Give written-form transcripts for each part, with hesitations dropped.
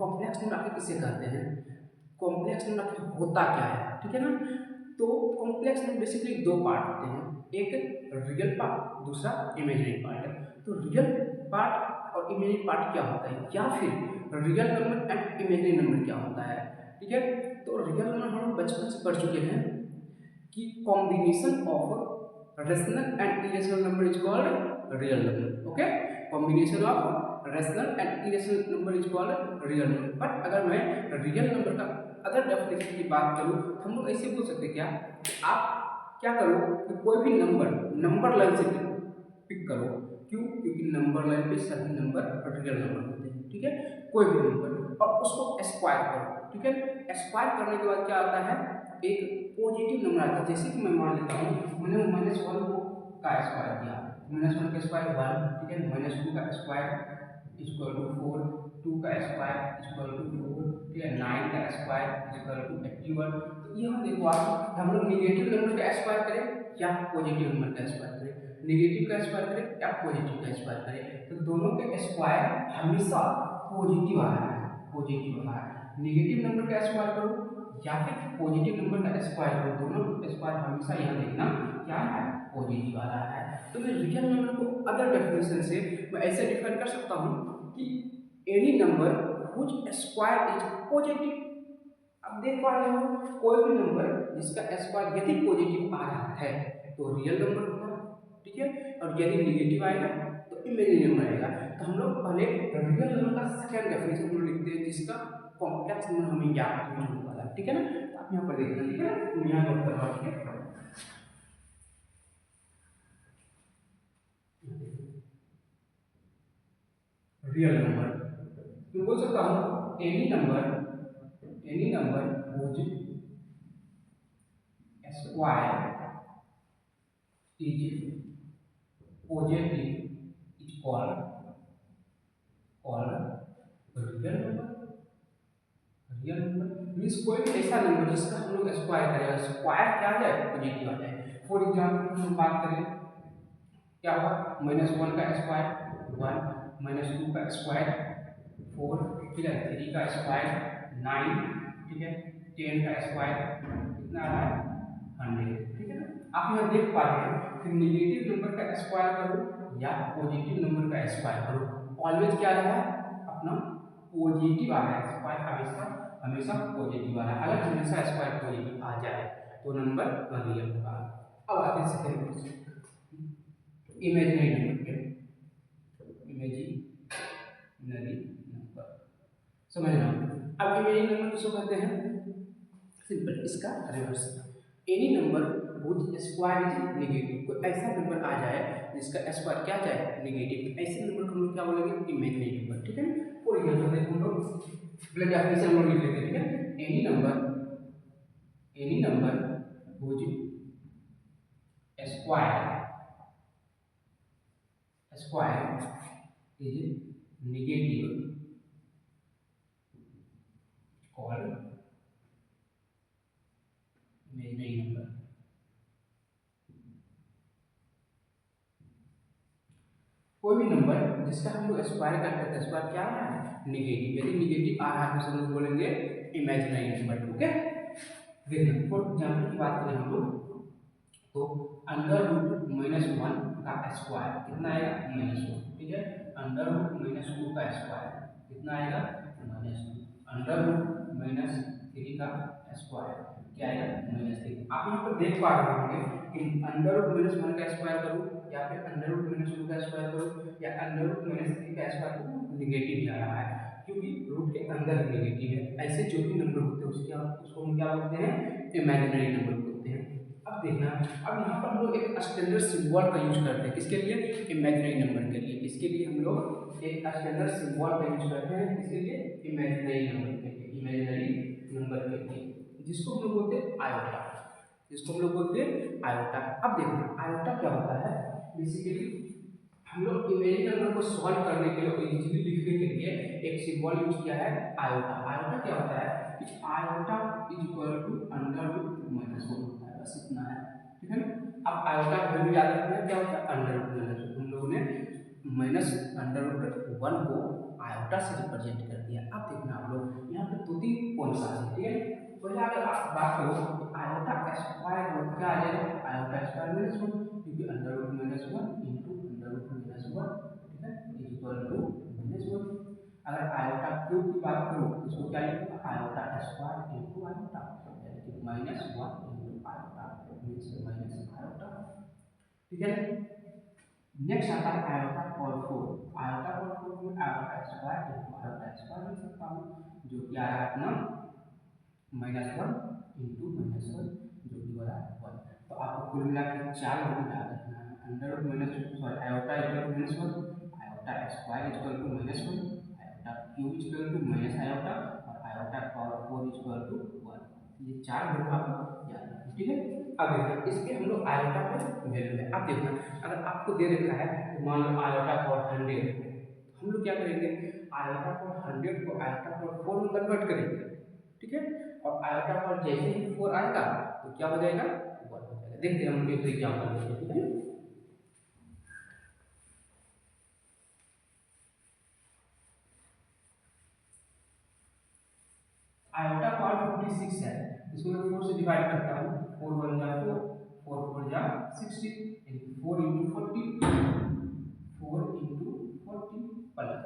Complex number आखिर किसे कहते हैं, कॉम्प्लेक्स नंबर आखिर होता क्या है, ठीक है ना। तो कॉम्प्लेक्स नंबर बेसिकली दो पार्ट होते हैं, एक रियल पार्ट, दूसरा इमेजिनरी पार्ट है। तो रियल पार्ट और इमेजिनरी पार्ट क्या होता है, या फिर real number and imaginary number क्या होता है, ठीक है। तो रियल नंबर हम लोग बचपन से पढ़ चुके हैं कि combination of rational and irrational number is called real number, okay. Combination of rational and irrational number is called real number. But अगर मैं रियल नंबर का अदर डेफिनेशन की बात करूँ तो हम लोग ऐसे बोल सकते हैं क्या, आप क्या करो कि कोई भी नंबर लाइन से पिक करो, क्यों, क्योंकि नंबर लाइन पे सभी नंबर रियल नंबर होते हैं, ठीक है। कोई भी नंबर और उसको स्क्वायर करो, ठीक है। स्क्वायर करने के बाद क्या आता है, एक पॉजिटिव नंबर आता है। जैसे कि मैं मान लेता हूँ मैंने -1 को का स्क्वायर किया, -1 का स्क्वायर 1, ठीक है। -2 का स्क्वायर इक्वल टू 4, 2 का स्क्वायर इक्वल टू 4, ठीक है। 9 का स्क्वायर इक्वल टू 81। तो यहाँ देखो आप, हम लोग निगेटिव नंबर का स्क्वायर करें या पॉजिटिव नंबर का स्क्वायर करें, निगेटिव का स्क्वायर करें या पॉजिटिव का स्क्वायर करें, तो दोनों के स्क्वायर हमेशा पॉजिटिव आ रहा है, पॉजिटिव आ रहा है। निगेटिव नंबर का स्क्वायर करो या फिर पॉजिटिव नंबर का स्क्वायर करो, दोनों स्क्वायर हमेशा यहाँ देखना क्या है, पॉजिटिव आ रहा है। तो मैं रियल नंबर को अदर डेफिनेशन से मैं ऐसे डिफाइन कर सकता हूँ कि any number which square is positive. अब देख पा रहे हो, कोई भी नंबर जिसका स्क्वायर यदि पॉजिटिव आ रहा है तो रियल नंबर होगा, ठीक है। और यदि निगेटिव आएगा तो इमेजिनरी नंबर आएगा। तो हम लोग पहले रियल नंबर का सेकंड डेफिनेशन हम लोग लिखते हैं, जिसका कॉम्प्लेक्स नंबर हमें याद होने वाला है, ठीक है ना। तो आप यहाँ पर देखना, ठीक है, मैं यहाँ नोट कर रहा हूँ, ठीक है। रियल नंबर मैं बोल सकता हूँ any number which square is positive is called real number. Real number means कोई भी ऐसा नंबर जिसका हम लोग स्क्वायर करें, स्क्वायर क्या है, पॉजिटिव आ जाए। फॉर एग्जाम्पल हम बात करें, क्या हुआ, -1 का स्क्वायर 1, -2 का स्क्वायर 4, ठीक है, 3 का स्क्वायर 9, ठीक है, 10 का स्क्वायर कितना आ रहा है 100, ठीक है ना। आप यहाँ देख पा रहे हैं कि निगेटिव नंबर का स्क्वायर करो या पॉजिटिव नंबर का स्क्वायर करो, ऑलवेज क्या रहा है अपना पॉजिटिव आ रहा है, स्क्वायर हमेशा हमेशा पॉजिटिव आ रहा है। अगर हमेशा स्क्वायर पॉजिटिव आ जाए तो नंबर रियल होगा। अब आते हैं सेकंड क्वेश्चन, इमेजिनरी नंबर पे, इमेजिनरी नंबर समझना। अब इमेजिनरी नंबर किसको कहते हैं, सिंपल इसका reverse, any number which square is negative. कोई ऐसा नंबर आ जाए जिसका स्क्वायर क्या जाए नेगेटिव, ऐसे नंबर को हम लोग क्या बोलेंगे, इमेजिनरी नंबर, ठीक है। फॉर एग्जांपल देखो हम लोग पहले डेफिनेशन हम लोग लिख लेते हैं, ठीक है। Any number which square is negative called imaginary number. कोई भी नंबर जिसका हम लोग स्क्वायर करते हैं, स्क्वायर क्या है नेगेटिव, यदि नेगेटिव आ रहा है तो हम लोग बोलेंगे इमेजिनरी नंबर, ओके। देखना फॉर एग्जांपल की बात करें हम लोग तो √-1 का स्क्वायर कितना आएगा -1, ठीक है। √-2 का स्क्वायर कितना आएगा -2, √-3 का स्क्वायर क्या आएगा -3। आप यहाँ पर देख पा रहे होंगे कि √-1 का स्क्वायर करूँ या फिर √-2 का स्क्वायर करूँ या √-3 का स्क्वायर करूँ, नेगेटिव ही आ रहा है क्योंकि रूट के अंदर नेगेटिव है। ऐसे जो भी नंबर होते हैं उसको हम क्या बोलते हैं, इमेजिनरी नंबर बोलते हैं। अब देखना, अब यहाँ पर हम लोग एक स्टैंडर्ड सिंबल का यूज करते हैं, किसके लिए, इमेजिनरी नंबर के लिए। किसके लिए हम लोग एक स्टैंडर्ड सिंबल का यूज करते हैं, किसके लिए, इमेजिनरी नंबर के लिए, इमेजिनरी नंबर के लिए, जिसको हम लोग बोलते हैं आयोटा, जिसको हम लोग बोलते हैं आयोटा। अब देखना आयोटा क्या होता है, बेसिकली हम लोग इमेजिनरी नंबर को सॉल्व करने के लिए, इजीली लिखने के लिए एक सिंबल यूज किया है आयोटा। आयोटा क्या होता है कि आयोटा इज इक्वल टू √-1 होता है, बस इतना है, ठीक है ना। अब आयोटा का वैल्यू याद रखना है, क्या होता है √-1, हम लोगों ने -√1 को आयोटा से रिप्रेजेंट कर दिया। अब देखना आप लोग साथ, ठीक है। पहले अगर आप बात करो तो आयोटा स्क्वायर का क्या आ जाएगा, आयोटा स्क्वायर माइनस वन, क्योंकि under root minus one into under root minus one, ठीक है, इक्वल टू माइनस वन। अगर आयोटा क्यूब की बात करूँ तो इसको क्या लिखूंगा, आयोटा स्क्वायर इंटू आयोटा, यानी कि minus one into iota means minus iota, ठीक है। नेक्स्ट आता है iota call four. Iota call four में iota square into iota square लिख सकता हूँ, जो कि आ रहा है अपना minus one into minus one, जो कि बड़ा वन। तो आपको कुल मिला के चार वैल्यू याद रखना है, under root minus sorry iota equal to minus one, iota square equal to minus one, iota cube equal to minus iota, और iota power four equal to one. ये चार वैल्यू आपको याद रखना, ठीक है। अब देखना इसके हम लोग आयोटा को वैल्यू है, अब देखना अगर आपको दे रखा है तो मान लो आयोटा पावर 100, हम लोग क्या करेंगे, आयोटा पावर 100 को आयोटा पावर 4 में कन्वर्ट करेंगे, ठीक है। और आयोटा पावर जैसे ही 4 आएगा तो क्या हो जाएगा, 1 हो जाएगा। देखते हैं हम एक एग्जांपल लेते हैं, ठीक है। आयोटा पावर 56 है, इसको मैं 4 से डिवाइड करता हूँ, 4 1 जा 4, 4 4 जा 60, यानी 4 into 40, 4 into 40 plus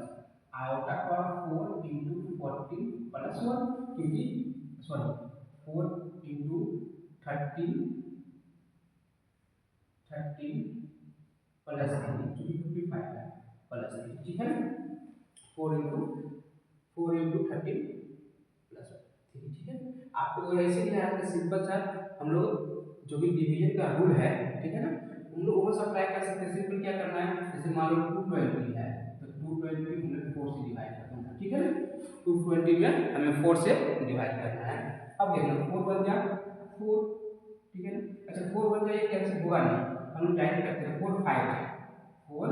iota power 4 into 40 plus 1, क्योंकि सॉरी 4 into 30 प्लस 3 क्योंकि 55 है प्लस 3, ठीक है। 4 into 30 प्लस 3, ठीक है। आपको अगर ऐसे नहीं आया तो सिंपल सा हम लोग जो भी डिवीजन का रूल है, ठीक है ना, हम लोग वो सब अप्लाई कर सकते हैं। सिंपल क्या करना है, जैसे मान लो 220 है तो 220 हमें 4 से डिवाइड करना है, ठीक है ना। 220 में हमें 4 से डिवाइड करना है। अब देखना 4 बन जा 4, ठीक है ना। अच्छा 4 बन जाए कैंसिल होगा नहीं, हम लोग डायरेक्ट करते हैं 4 5 है, 4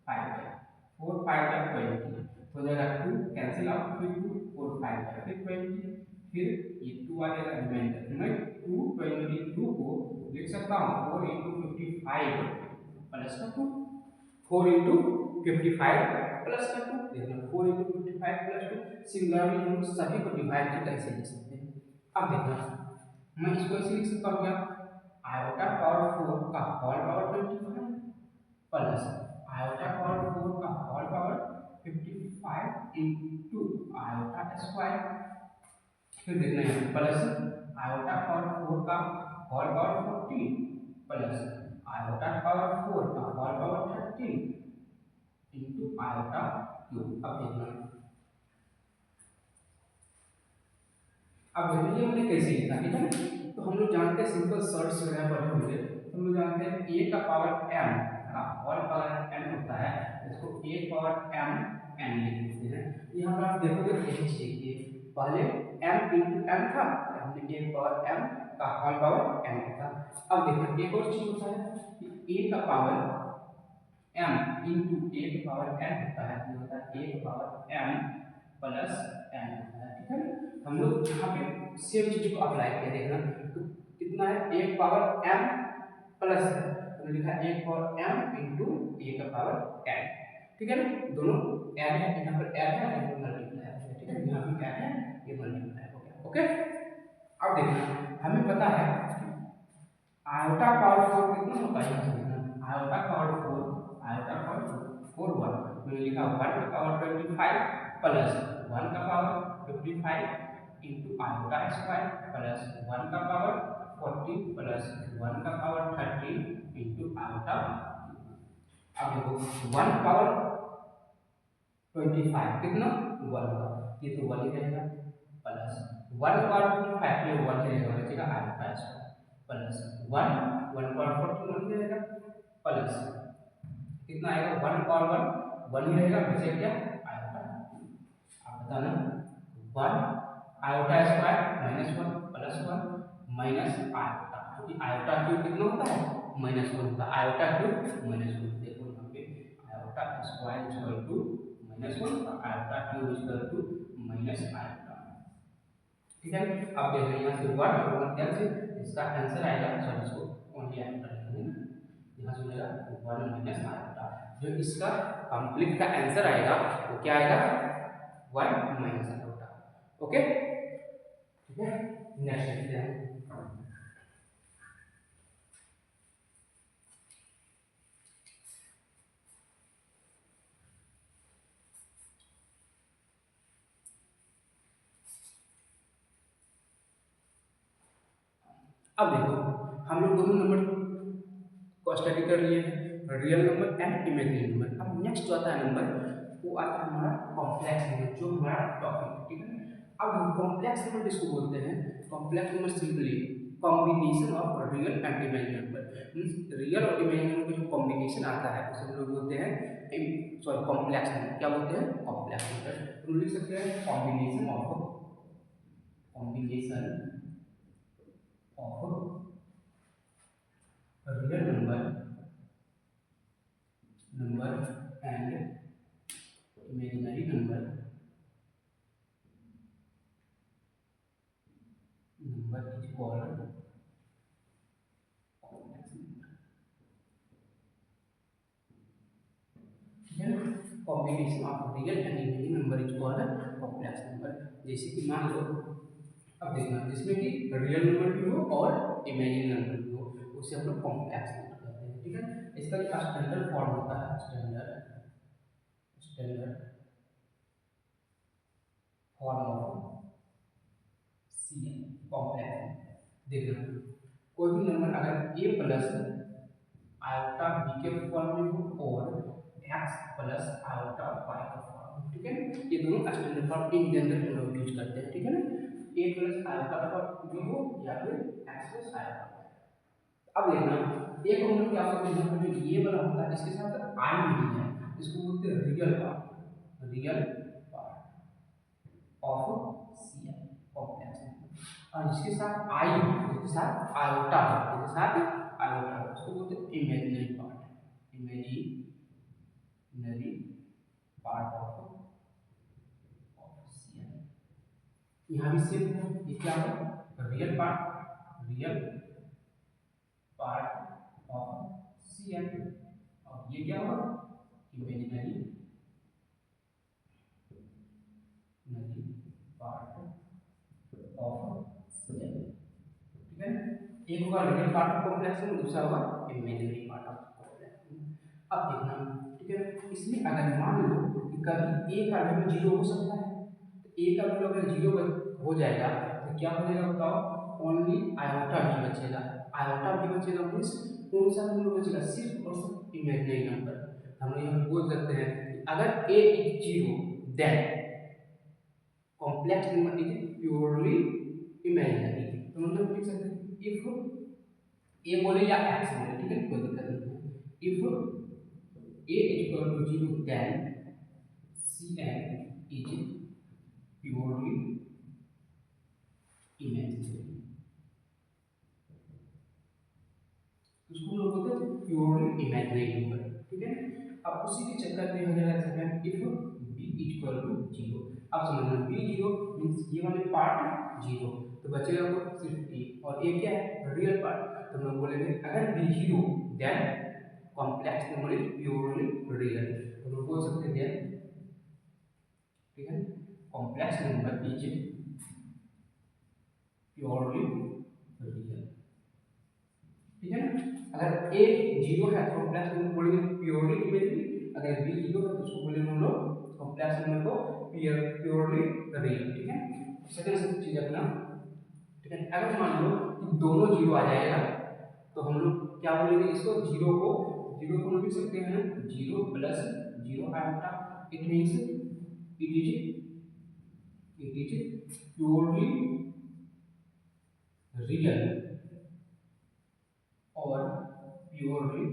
5 है, 4 5 है 20, हो जाएगा 2 कैंसिल आउट, फिर 2 4 5 है, फिर 20, फिर ये 2 आ जाएगा रिमाइंडर। मैं 222 को लिख सकता हूँ 4 into 55 प्लस का 2, 4 into 55 प्लस का 2, देखना 4 into 55 प्लस 2। सिमिलरली हम सभी को डिवाइड करके ऐसे लिख सकते हैं। अब देखना मैं इसको ऐसे लिख सकता हूँ क्या, आयोटा पावर 4 का whole power 25 plus iota power 4 का whole power 55 into iota square, फिर देखना है प्लस आयोटा पावर 4 का whole power 14 plus iota power 4 का whole power 13 into iota cube. अब देखना अब ये हमने कैसे लिखा, ठीक है। तो हम लोग जानते हैं सिंपल सर्ट्स वगैरह पढ़े होंगे, हम लोग जानते हैं a का पावर m का होल पावर n होता है, इसको a पावर m n लिख देते हैं। यहाँ पर आप देखोगे यही चीज, पहले m into m था, हमने a पावर m का होल पावर n लिखा। अब देखो एक और चीज होता है कि a का पावर m into a का पावर n होता है, ये होता है a का पावर m प्लस n होता है, ठीक है। हम लोग यहाँ पे सेम चीज को अप्लाई किया, देखना तो कितना है, एक पावर m प्लस है तो लिखा है एक पावर m इंटू ए का पावर n, ठीक है ना। दोनों ऐड है, यहाँ पर ऐड है यहाँ पर मल्टीप्लाई है, ठीक है, यहाँ पर ऐड है ये मल्टीप्लाई हो गया, ओके। अब देखना हमें पता है आयोटा पावर 4 कितना होता है, आयोटा पावर 4, आयोटा पावर 4 1, मैंने लिखा 1 का पावर 25 प्लस 1 का power 55 into iota square plus 1 का पावर 40 प्लस 1 का पावर 30 इंटू आयोटा। अब देखो 1 पावर 25 कितना 1 का, ये तो 1 ही रहेगा, प्लस 1 पावर 25 ये 1 ही रहेगा, बचेगा आयोटा स्क्वायर प्लस 1 1 पावर 40 1 ही रहेगा, प्लस कितना आएगा 1 पावर 1 ही रहेगा, बचे क्या आयोटा। आप बताना 1 iota square minus 1 plus 1 minus iota, क्योंकि आयोटा क्यूब कितना होता है माइनस 1 होता है, आयोटा क्यूब माइनस 1, देखो यहाँ पे iota square equal to minus 1 और iota cube equal to minus iota, ठीक है। अब देख रहे हैं यहाँ से 1 और 1 कैंसिल, इसका आंसर आएगा, सॉरी इसको ओनली आयोटा लिखेंगे ना, यहाँ से मिलेगा 1 माइनस आयोटा, जो इसका कंप्लीट का आंसर आएगा वो क्या आएगा 1 माइनस आयोटा, ओके। है। नेक्स्ट देखते हैं। अब देखो हम लोग दोनों नंबर को स्टडी कर लिए हैं, real number and imaginary number. अब नेक्स्ट जो आता है नंबर, वो आता है हमारा कॉम्प्लेक्स नंबर, जो हमारा टॉपिक, ठीक है। अब कॉम्प्लेक्स नंबर किसको बोलते हैं? Complex number simply combination of real and imaginary number, means real और इमेजिनरी नंबर का जो कॉम्बिनेशन आता है उसे हम लोग बोलते हैं, सॉरी कॉम्प्लेक्स नंबर। क्या बोलते हैं? Complex number. तो लिख सकते हैं combination of real number and imaginary number is called complex number. ठीक है, combination of real and imaginary number is called complex number. जैसे कि मान लो, अब देखना, जिसमें कि रियल नंबर भी हो और इमेजिनरी नंबर भी हो, उसे हम लोग कॉम्प्लेक्स नंबर कहते हैं। ठीक है, इसका जो स्टैंडर्ड फॉर्म होता है, standard standard form of C complex. देखना, कोई भी नंबर अगर ए प्लस आयोटा बी के फॉर्म में हो और एक्स प्लस आयोटा वाई का फॉर्म में, ठीक है, ये दोनों स्टैंडर्ड फॉर्म इन जनरल हम लोग यूज करते हैं। ठीक है ना, ए प्लस आयोटा फॉर्म में हो या फिर एक्स प्लस आयोटा। अब देखना, एक हम लोग क्या करते हैं, जो ये वाला होता है इसके साथ आई नहीं है, इसको बोलते हैं real part, real part of C N complex number. और जिसके साथ आई हो, जिसके साथ आयोटा हो, जिसके साथ आयोटा हो, उसको बोलते हैं imaginary part, imaginary part of C N. यहाँ भी सेम है, ये क्या है? Real part, real part of C N. और ये क्या होगा? Imaginary part of C N. ठीक है, एक होगा real part of complex number, दूसरा होगा imaginary part of complex number. अब देखना, ठीक है, इसमें अगर मान लो कि कभी ए का वैल्यू जीरो हो सकता है, तो ए का वैल्यू अगर जीरो हो जाएगा तो क्या हो जाएगा बताओ? ओनली आयोटा भी बचेगा। आयोटा भी बचेगा मीन्स कौन सा नंबर बचेगा? सिर्फ और सिर्फ इमेजिनरी नंबर। हम लोग यहाँ बोल सकते हैं कि अगर a is zero then complex number is purely imaginary. तो मतलब लिख सकते हैं इफ ए बोले या एक्स बोले, ठीक है, कोई दिक्कत नहीं है। If A is equal to zero then C N is purely imaginary. उसको लोग बोलते हैं प्योरली इमेजिनरी नंबर। ठीक है, अब उसी के चक्कर में हो जाएगा second, if B equal to zero. अब समझना, बी जीरो मींस ये वाले पार्ट जीरो, तो बचेगा वो सिर्फ ए, और ए क्या है? Real part. तो हम लोग बोलेंगे अगर B zero then complex number is purely real. तो हम लोग बोल सकते हैं देन, ठीक है, complex number is purely real. ठीक है ना, अगर ए जीरो है तो कॉम्प्लेक्स नंबर बोलेंगे प्योरली इमेजिनरी, अगर बी जीरो है तो उसको बोलेंगे हम लोग कॉम्प्लेक्स नंबर को प्योरली रियल। ठीक है, सेकंड चीज अपना, ठीक है, अगर मान लो कि दोनों जीरो आ जाएगा तो हम लोग क्या बोलेंगे? इसको जीरो को हम लिख सकते हैं zero plus zero iota. It means it is purely real और प्योरली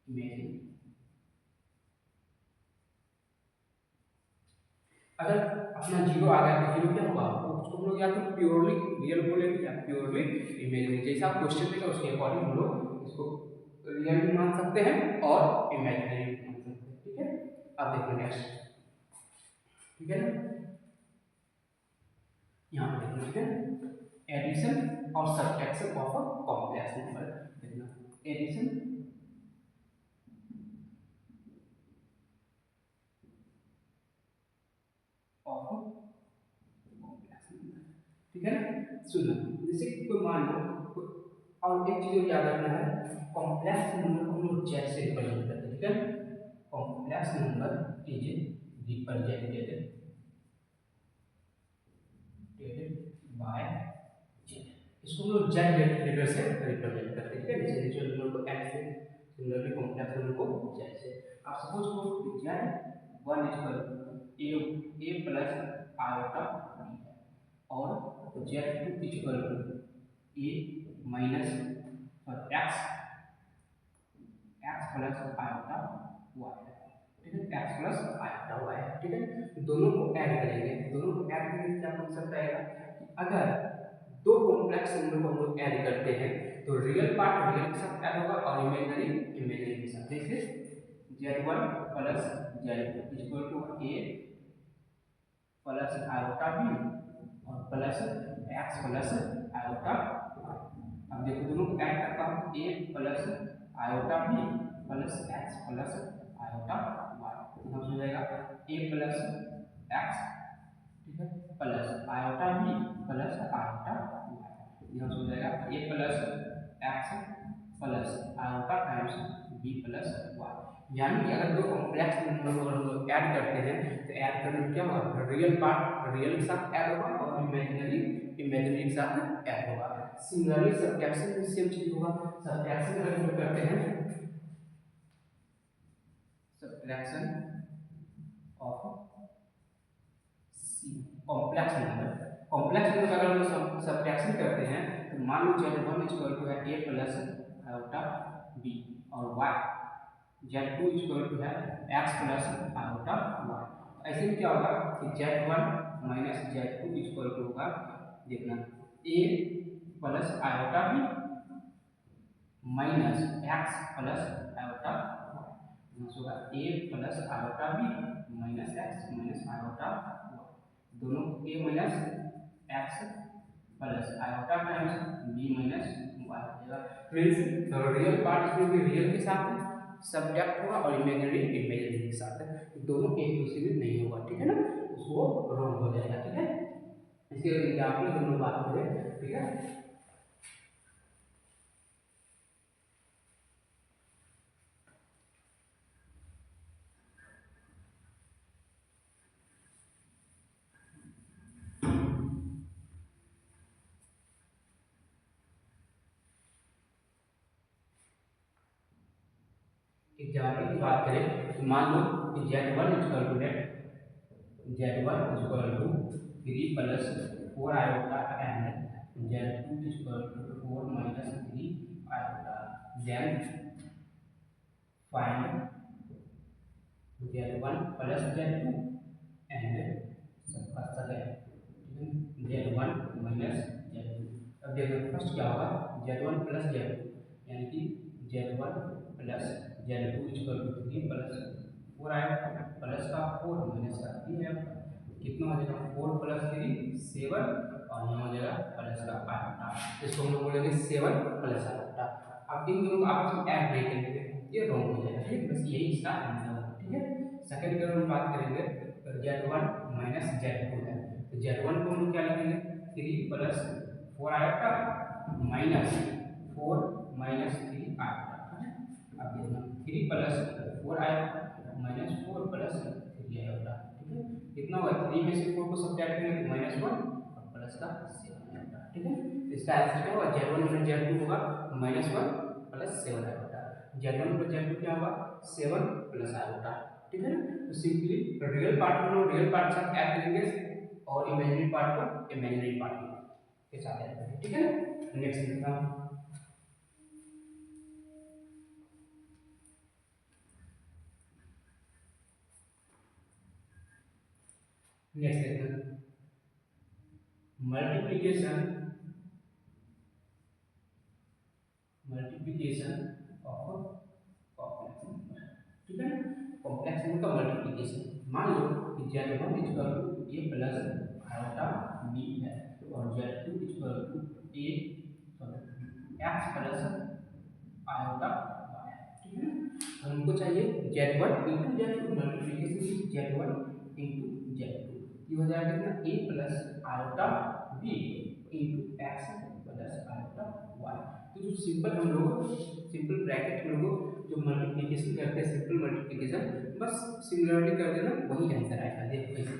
इमेजिनरी। अगर अपना जीरो आ गया तो जीरो क्या होगा? तो उसको हम लोग या तो प्योरली रियल बोलेंगे या प्योरली इमेजिनरी। जैसा क्वेश्चन देगा उसके अकॉर्डिंग हम लोग इसको रियल भी मान सकते हैं और इमेजिनरी भी मान सकते हैं। ठीक है, अब देखो नेक्स्ट, ठीक है ना, यहाँ पे देखो, ठीक है, एडिशन और subtraction of a complex number. देखना, एडिशन ऑफ कॉम्प्लेक्स नंबर, ठीक है ना। सुनो, जैसे कोई मान लो और एक चीज याद रखना है, कॉम्प्लेक्स नंबर को हम लोग जेड से रिप्रेजेंट करते हैं, ठीक है। Complex number is represented by Z, इसको हम लोग जेड लेटर से रिप्रेजेंट करते हैं, ठीक है। जैसे नेचुरल नंबर को एफ से, सिमिलरली कॉम्प्लेक्स नंबर को जेड से। आप सपोज करो कि Z 1 equal a plus iota b है, और Z 2 equal a minus x plus iota y, ठीक है। एक्स प्लस आयोटा वाई, ठीक है। दोनों को ऐड करेंगे, दोनों को ऐड करने से क्या कॉन्सेप्ट आएगा कि अगर दो कॉम्प्लेक्स नंबर को हम लोग ऐड करते हैं तो रियल पार्ट रियल के साथ ऐड होगा और इमेजिनरी इमेजिनरी के साथ। जैसे z1 plus z2 equal to a plus iota b और प्लस x प्लस आयोटा। अब देखो दोनों को ऐड करता हूँ, a plus iota b plus x plus iota y, तो हो जाएगा a प्लस x, ठीक है, plus iota b plus iota y, यह हो जाएगा a plus x plus iota times b plus y। यानी कि अगर दो कॉम्प्लेक्स नंबर को हम लोग ऐड करते हैं तो ऐड करने में क्या होगा, रियल पार्ट रियल के साथ ऐड होगा और इमेजिनरी इमेजिनरी के साथ ऐड होगा। सिमिलरली सब्ट्रैक्शन में सेम चीज होगा। सब्ट्रैक्शन अगर हम लोग करते हैं, subtraction of complex number, complex number अगर हम लोग सब्ट्रैक्शन करते हैं तो मान लो z1 इक्वल टू है a प्लस आयोटा b और y, z2 इक्वल टू है x प्लस आयोटा y। ऐसे में क्या होगा कि z1 minus z2 equal to होगा, देखना, a plus iota b minus x plus iota y, होगा a plus iota b minus x minus iota y, दोनों a minus x plus iota times b minus y होगा। Friends, real part इसमें भी real के साथ subject होगा और imaginary imaginary के साथ, दोनों एक दूसरे में नहीं होगा, ठीक है ना, उसको रॉन्ग हो जाएगा, ठीक है। इसके एग्जाम्पल दोनों बात करें, ठीक है। एग्जाम्पल की बात करें तो मान लो कि z1 equal to three plus 4 iota and z2 equal to 4 minus 3 iota, then find z1 plus z2 and सबका सगाई, z1 माइनस z2। अब देखो फर्स्ट क्या होगा, z1 प्लस z2 यानी कि z1 plus z2 equal to 3 plus 4 आएगा, plus का 4 माइनस का 3 है, कितना हो जाएगा 4 प्लस 3 7 और यहाँ हो जाएगा प्लस का आयोटा, इसको हम लोग बोलेंगे 7 प्लस आयोटा। अब इन दोनों को आपस में ऐड नहीं करेंगे, ये रॉन्ग हो जाएगा, ठीक है, बस यही इसका आंसर होगा, ठीक है। सेकंड अगर हम बात करेंगे z1 माइनस z2 है, तो z1 को हम लोग क्या लिखेंगे 3 plus 4 iota minus 4 minus 3 iota, अब देखना 3 plus 4 iota minus 4 plus 3 iota, ठीक है, कितना होगा 3 में से 4 को सब्ट्रैक्ट करेंगे तो -1 और प्लस का 7 आयोटा, ठीक है। इसका आंसर क्या होगा, z1 माइनस z2 होगा -1 plus 7 iota, z1 plus z2 क्या होगा 7 प्लस आयोटा, ठीक है ना। तो सिंपली रियल पार्ट को रियल पार्ट के साथ ऐड करेंगे और इमेजिनरी पार्ट को इमेजिनरी पार्ट के साथ ऐड करेंगे, ठीक है ना। नेक्स्ट देखना, नेक्स्ट देखना, मल्टीप्लिकेशन ऑफ कॉम्प्लेक्स नंबर, ठीक है ना। कॉम्प्लेक्स नंबर का मल्टीप्लिकेशन, मान लो कि z1 equal to a plus iota b है और z2 equal to a x plus iota y है, ठीक है ना। हमको चाहिए z1 into z2 multiplication z1 into z2, ये हो जाएगा कितना a plus iota b into x plus iota y. तो जो सिंपल हम लोग सिंपल ब्रैकेट हम लोग जो मल्टीप्लिकेशन करते हैं सिंपल मल्टीप्लिकेशन बस सिमिलरिटी कर देना वही आंसर आएगा। देखो कैसे,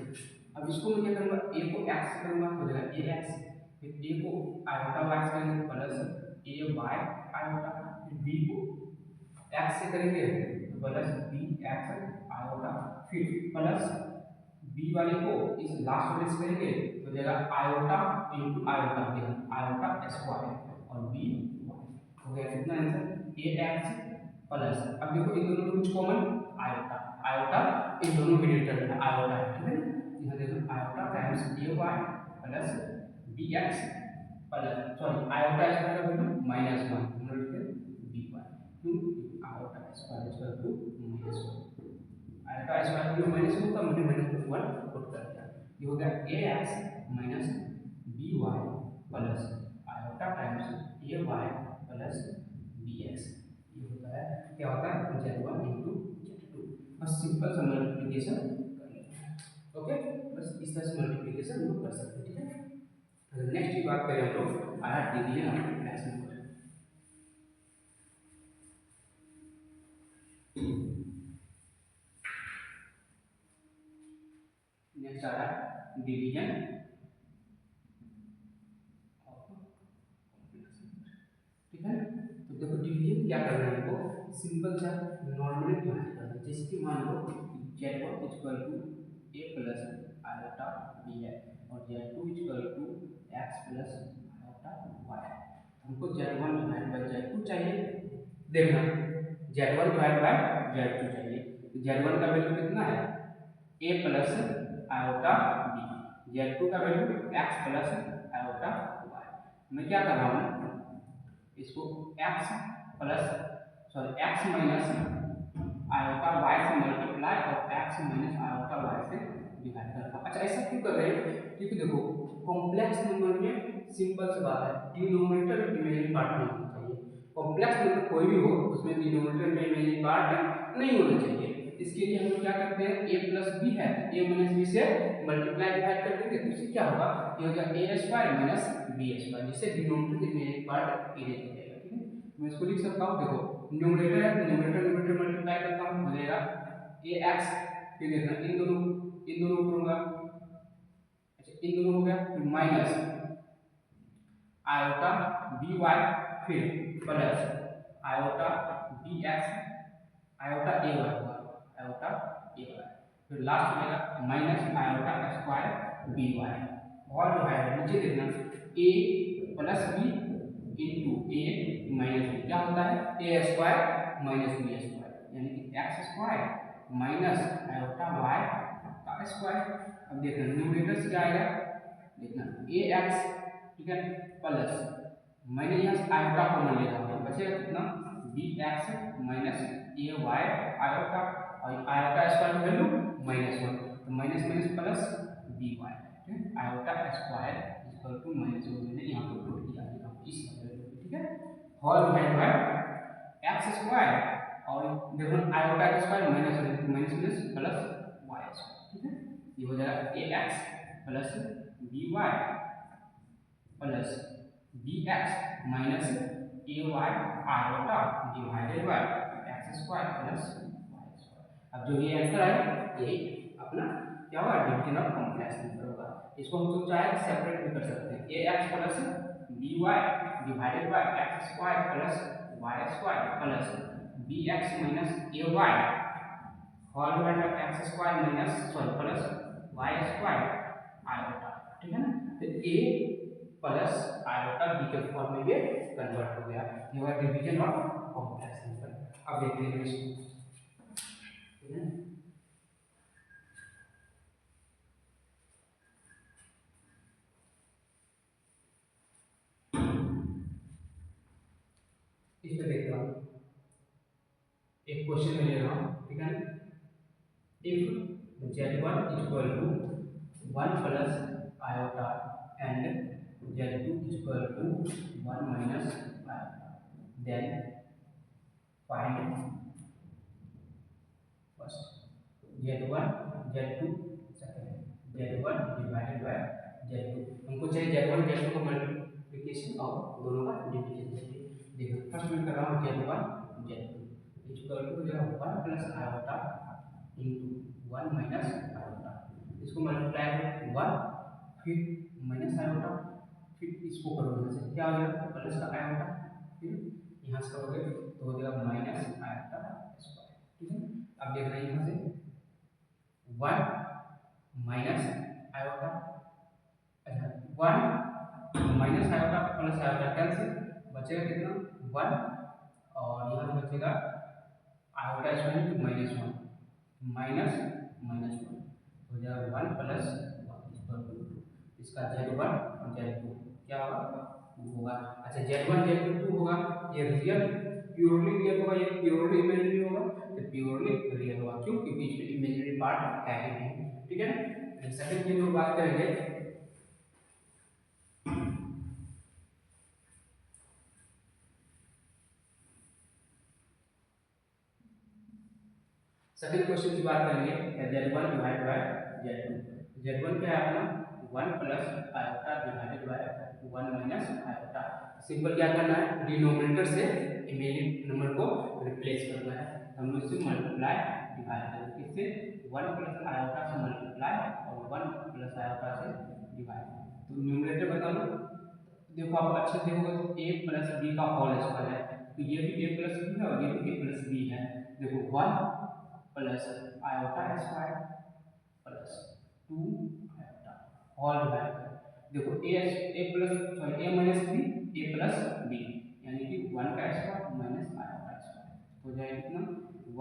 अब इसको मैं क्या करूँगा ए को एक्स से करूँगा हो जाएगा ए एक्स, फिर ए को आयोटा वाई से करेंगे प्लस ए वाई आयोटा, फिर बी को एक्स से करेंगे तो प्लस बी एक्स आयोटा, फिर प्लस बी वाले को इस लास्ट वाले से करेंगे तो जाएगा iota into iota iota square और बी हो गया कितना आंसर ए एक्स प्लस, अब देखो इन दोनों में कुछ कॉमन आयोटा, आयोटा इन दोनों के रिलेटेड है आयोटा, ठीक है यहाँ देखो iota times a y plus b x plus sorry iota square का वैल्यू -1 हम लोग लिखते हैं बी वाई क्यों iota square equal to -1 iota square में माइनस होता मैंने -1 पुट कर दिया। ये हो गया a x minus b y plus iota times a y plus b x, ये होता है क्या होता है z1 इंटू z2। बस सिंपल सा मल्टीप्लिकेशन कर लेते हैं, ओके बस इस तरह से मल्टीप्लिकेशन हम कर सकते हैं, ठीक है। नेक्स्ट की बात करें हम लोग आया डिवीजन ऑफ फ्रैक्शन पर। नेक्स्ट आ रहा है डिवीजन ऑफ कॉम्प्लेक्स, ठीक है। तो देखो डिवीजन क्या करना है हमको सिंपल सा नॉर्मली डिवाइड करना है, जैसे कि मान लो z1 equal to a plus iota b है और z2 equal to x plus iota y है। हमको z1 डिवाइड बाय z2 चाहिए, देखना z1 डिवाइड बाय z2 चाहिए, तो z1 का वैल्यू कितना है a plus iota b, z2 का value x plus iota y। मैं क्या कर रहा हूँ इसको x plus sorry x minus iota y से मल्टीप्लाई और x माइनस आयोटा y से डिवाइड कर रहा हूँ। अच्छा ऐसा क्यों कर रहे हैं क्योंकि देखो कॉम्प्लेक्स नंबर में सिंपल सी बात है डिनोमिनेटर में इमेजिनरी पार्ट नहीं होना चाहिए, कॉम्प्लेक्स नंबर कोई भी हो उसमें डिनोमिनेटर में इमेजिनरी पार्ट नहीं होना चाहिए। इसके लिए हम लोग क्या करते हैं a प्लस बी है a माइनस बी से मल्टीप्लाई डिवाइड कर देंगे तो इससे क्या होगा ये हो जाएगा a square minus b square, जिससे डिनोमिनेटर में इमेजिनरी पार्ट इरेज हो जाएगा, ठीक है। मैं इसको लिख सकता हूँ देखो न्यूमरेटर है तो न्यूमरेटर मल्टीप्लाई करता हूँ हो जाएगा ए एक्स, फिर देखना इन दोनों करूँगा, अच्छा इन दोनों हो गया फिर माइनस आयोटा बी वाई फिर plus iota b x iota a y हुआ आयोटा ए वाई, फिर लास्ट में आएगा minus iota square b y और जो है नीचे देखना a plus b into a minus b क्या होता है a square minus b square यानी कि x square minus iota Y का स्क्वायर। अब देखना न्यूमरेटर से क्या आएगा देखना ए एक्स ठीक है प्लस मैंने यहाँ आयोटा को मान लिया था बचेगा कितना बी एक्स माइनस ए वाई आयोटा और आयोटा स्क्वायर की वैल्यू -1 तो minus minus plus B Y ठीक है आयोटा स्क्वायर इक्वल टू -1 मैंने यहाँ पर पुट किया इस ठीक है whole divide by x square और देखो iota square minus minus plus y square ठीक है ये हो जाएगा a x plus B y plus b x minus A Y iota divided by x square plus y square. अब जो ये आंसर है यही अपना क्या होगा डिवीजन ऑफ कॉम्प्लेक्स नंबर होगा। इसको हम तो चाहे सेपरेट भी कर सकते हैं a x plus B y divided by x square plus y square plus b x minus A y whole divided by x square minus sorry plus y square iota ठीक है ना। तो ए प्लस आयोटा बी के form में ये convert हो गया, ये हुआ डिवीजन ऑफ कॉम्प्लेक्स नंबर। अब देखते हैं इसको ठीक है इस पे देख रहा हूँ एक क्वेश्चन में ले रहा हूँ ठीक है if z1 equal to 1 plus iota and z2 equal to 1 minus iota then find first z1 z2 second Z1 divided by Z2। हमको चाहिए Z1 Z2 का मल्टीप्लिकेशन और दोनों का डिवीजन चाहिए। देखो फर्स्ट में कर रहा हूँ Z1 Z2 इक्वल टू जो 1 plus iota into 1 minus iota. इसको मल्टीप्लाई करो 1 फिर माइनस आयोटा फिर इसको करो जैसे क्या हो गया प्लस का आयोटा फिर यहाँ से करोगे तो हो जाएगा माइनस आयोटा स्क्वायर। ठीक है अब देख रहे हैं यहाँ से 1 माइनस आयोटा अच्छा 1 minus iota plus iota cancel बचेगा कितना 1 और यहाँ से बचेगा iota square to minus minus one हो जाएगा 1 प्लस 1 इसका Z1 Z2 क्या होगा अच्छा Z1 Z2 2 होगा ये रियल प्योरली रियल होगा ये प्योरली इमेजिनरी होगा तो प्योरली रियल होगा क्यों क्योंकि इसमें इमेजिनरी पार्ट है ही नहीं। ठीक है ना सेकंड चीज में बात करेंगे सेकंड क्वेश्चन की बात करेंगे Z1 divide by Z2। Z1 क्या है अपना 1 plus iota divided bye 1 minus iota. Simple क्या करना है डिनोमिनेटर से इमेजिनरी नंबर को रिप्लेस करना है हम लोग इसे मल्टीप्लाई डिवाइड करेंगे इससे 1 प्लस आयोटा से मल्टीप्लाई और 1 प्लस आयोटा से डिवाइड। तो न्यूमरेटर बता लो देखो आप अच्छे से देखोगे तो a प्लस b का होल स्क्वायर है तो ये भी a प्लस b है और ये भी a प्लस b है। देखो 1 plus iota square plus 2 iota whole divide देखो a plus sorry a minus b a plus b यानी कि 1 का स्क्वायर माइनस आयोटा स्क्वायर हो जाएगा कितना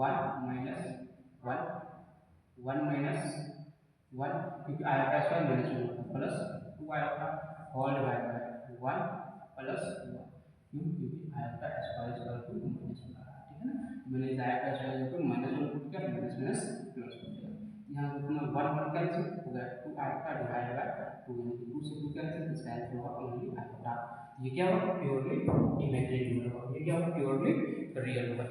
1 माइनस 1 माइनस 1 क्योंकि आयोटा स्क्वायर माइनस 1 होता है plus 2 iota whole divide by 1 plus 1 क्योंकि iota square equal to minus 1 ठीक है ना मैंने iota square equal to minus 1 put किया माइनस माइनस प्लस हो गया यहाँ कितना 1 1 कैंसिल हो गया 2 आयोटा डिवाइड बाय 2 यानी कि 2 से 2 कैंसिल इसका आंसर होगा ओनली आयोटा। ये क्या होगा प्योरली इमेजिनरी नंबर होगा ये क्या होगा प्योरली रियल होगा।